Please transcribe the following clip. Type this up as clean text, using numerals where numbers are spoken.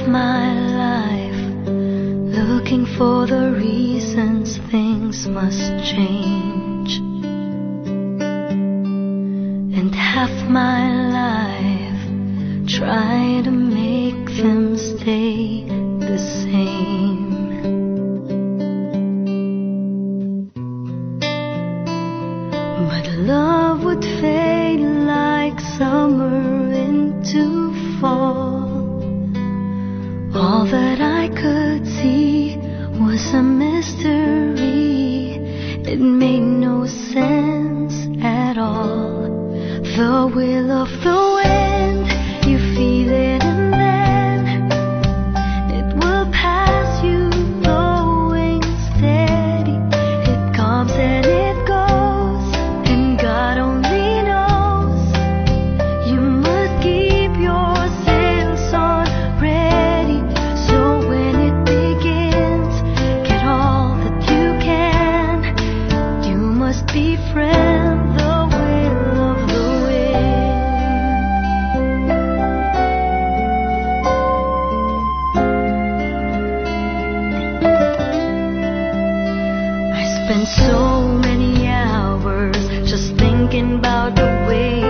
my life looking for the reasons things must change, and half my life try to make them stay the same. But love would fade like summer into fall. All that I could see was a mystery. It made no sense at all. The will of the wind, you feel it and then it will pass you, blowing steady. It comes and it goes, and God only knows. You must keep your sails on ready, so when it begins, get all that you can. You must befriend the will of the wind. I spent so many hours just thinking about the way